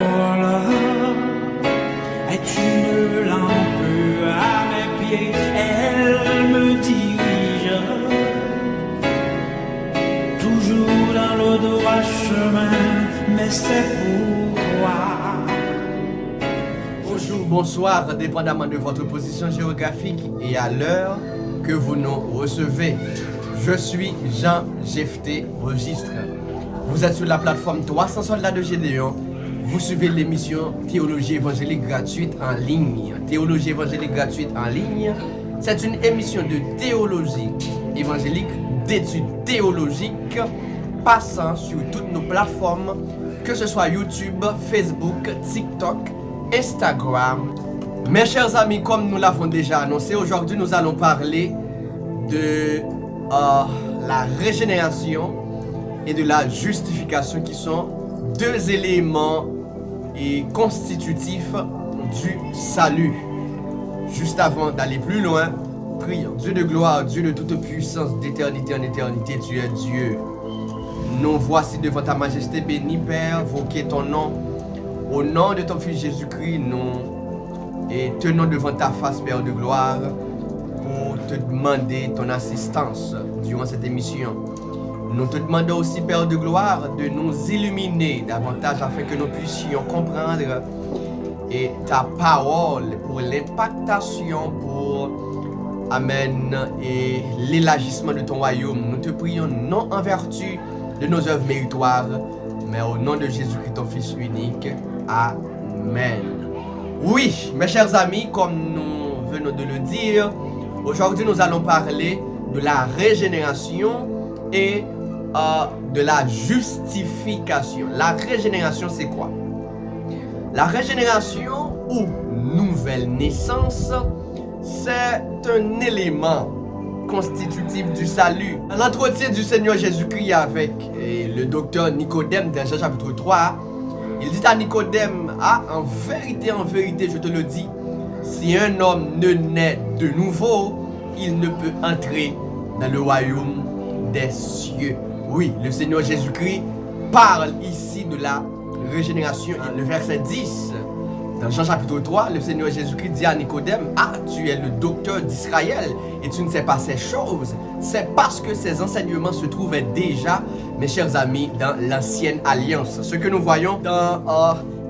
Voilà, est une lampe à mes pieds, elle me dirige toujours dans le droit chemin, mais c'est pourquoi. Bonjour, bonsoir, dépendamment de votre position géographique et à l'heure que vous nous recevez. Je suis Jean Jephté Registre. Vous êtes sur la plateforme 300 soldats de Gédéon. Vous suivez l'émission Théologie évangélique gratuite en ligne. Théologie évangélique gratuite en ligne, c'est une émission de théologie évangélique, d'études théologiques, passant sur toutes nos plateformes, que ce soit YouTube, Facebook, TikTok, Instagram. Mes chers amis, comme nous l'avons déjà annoncé, aujourd'hui nous allons parler de la régénération et de la justification, qui sont deux éléments constitutifs du salut. Juste avant d'aller plus loin, prions. Dieu de gloire, Dieu de toute puissance, d'éternité en éternité, tu es Dieu. Nous voici devant ta majesté bénie, Père, invoquer ton nom. Au nom de ton Fils Jésus-Christ, nous tenons devant ta face, Père de gloire, pour te demander ton assistance durant cette émission. Nous te demandons aussi, Père de gloire, de nous illuminer davantage afin que nous puissions comprendre ta parole pour l'impactation, pour Amen, et l'élargissement de ton royaume. Nous te prions non en vertu de nos œuvres méritoires, mais au nom de Jésus-Christ, ton Fils unique. Amen. Oui, mes chers amis, comme nous venons de le dire, aujourd'hui nous allons parler de la régénération et de la justification. La régénération, c'est quoi? La régénération ou nouvelle naissance, c'est un élément constitutif du salut. L'entretien du Seigneur Jésus-Christ avec le docteur Nicodème dans Jean chapitre 3, il dit à Nicodème: en vérité, je te le dis, si un homme ne naît de nouveau, il ne peut entrer dans le royaume des cieux. Oui, le Seigneur Jésus-Christ parle ici de la régénération. Le verset 10, dans Jean chapitre 3, le Seigneur Jésus-Christ dit à Nicodème: tu es le docteur d'Israël et tu ne sais pas ces choses. C'est parce que ces enseignements se trouvaient déjà, mes chers amis, dans l'ancienne alliance. Ce que nous voyons dans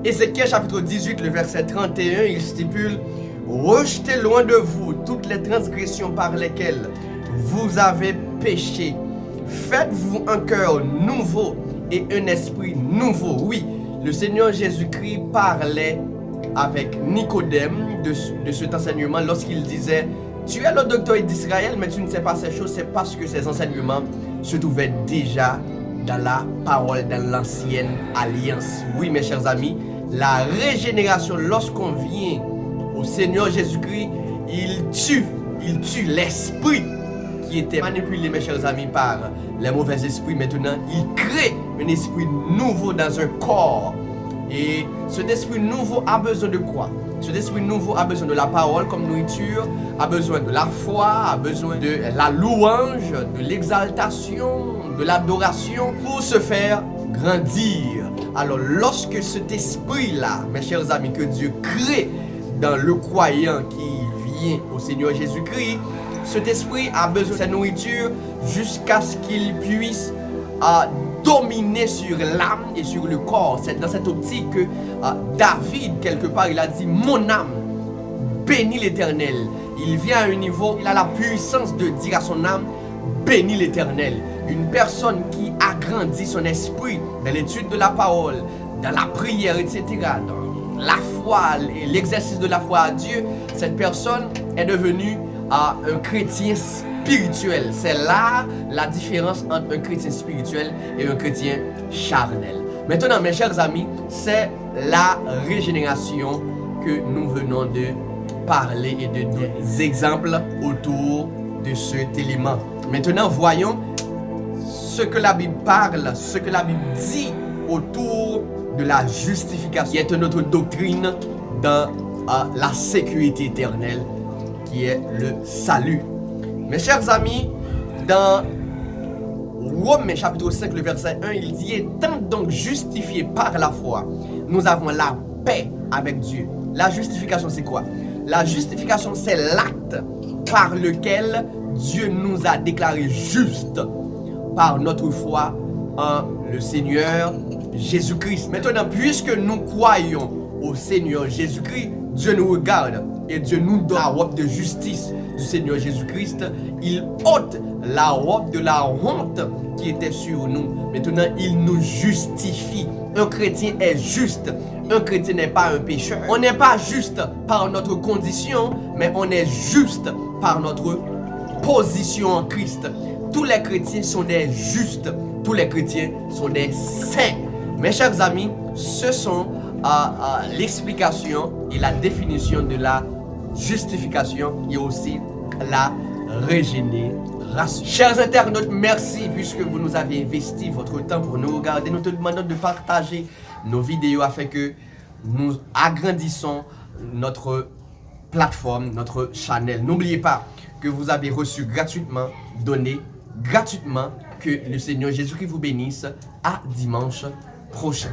Ézéchiel chapitre 18, le verset 31, il stipule: rejetez loin de vous toutes les transgressions par lesquelles vous avez péché. Faites-vous un cœur nouveau et un esprit nouveau. Oui, le Seigneur Jésus-Christ parlait avec Nicodème de cet enseignement lorsqu'il disait: tu es le docteur d'Israël, mais tu ne sais pas ces choses. C'est parce que ces enseignements se trouvaient déjà dans la parole, dans l'ancienne alliance. Oui, mes chers amis, la régénération, lorsqu'on vient au Seigneur Jésus-Christ, il tue l'esprit qui était manipulé, mes chers amis, par les mauvais esprits. Maintenant, il crée un esprit nouveau dans un corps. Et cet esprit nouveau a besoin de quoi? Cet esprit nouveau a besoin de la parole comme nourriture, a besoin de la foi, a besoin de la louange, de l'exaltation, de l'adoration pour se faire grandir. Alors, lorsque cet esprit-là, mes chers amis, que Dieu crée dans le croyant qui vient au Seigneur Jésus-Christ, cet esprit a besoin de sa nourriture jusqu'à ce qu'il puisse dominer sur l'âme et sur le corps. C'est dans cette optique que David, quelque part, il a dit: mon âme bénit l'Éternel. Il vient à un niveau, il a la puissance de dire à son âme: bénis l'Éternel. Une personne qui agrandit son esprit dans l'étude de la parole, dans la prière, etc., dans la foi et l'exercice de la foi à Dieu, cette personne est devenue un chrétien spirituel. C'est là la différence entre un chrétien spirituel et un chrétien charnel. Maintenant, mes chers amis, c'est la régénération que nous venons de parler et de des exemples autour de cet élément. Maintenant, voyons ce que la Bible parle, ce que la Bible dit autour de la justification, qui est notre doctrine dans la sécurité éternelle, qui est le salut. Mes chers amis, dans Romains chapitre 5, le verset 1, il dit: étant donc justifiés par la foi, nous avons la paix avec Dieu. La justification, c'est quoi? La justification, c'est l'acte par lequel Dieu nous a déclarés justes par notre foi en le Seigneur Jésus-Christ. Maintenant, puisque nous croyons au Seigneur Jésus-Christ, Dieu nous regarde et Dieu nous donne la robe de justice du Seigneur Jésus-Christ. Il ôte la robe de la honte qui était sur nous. Maintenant, il nous justifie. Un chrétien est juste. Un chrétien n'est pas un pécheur. On n'est pas juste par notre condition, mais on est juste par notre position en Christ. Tous les chrétiens sont des justes. Tous les chrétiens sont des saints. Mes chers amis, ce sont l'explication et la définition de la justification et aussi la régénération. Chers internautes, merci puisque vous nous avez investi votre temps pour nous regarder. Nous te demandons de partager nos vidéos afin que nous agrandissons notre plateforme, notre channel. N'oubliez pas que vous avez reçu gratuitement, donné gratuitement. Que le Seigneur Jésus-Christ vous bénisse. À dimanche prochain.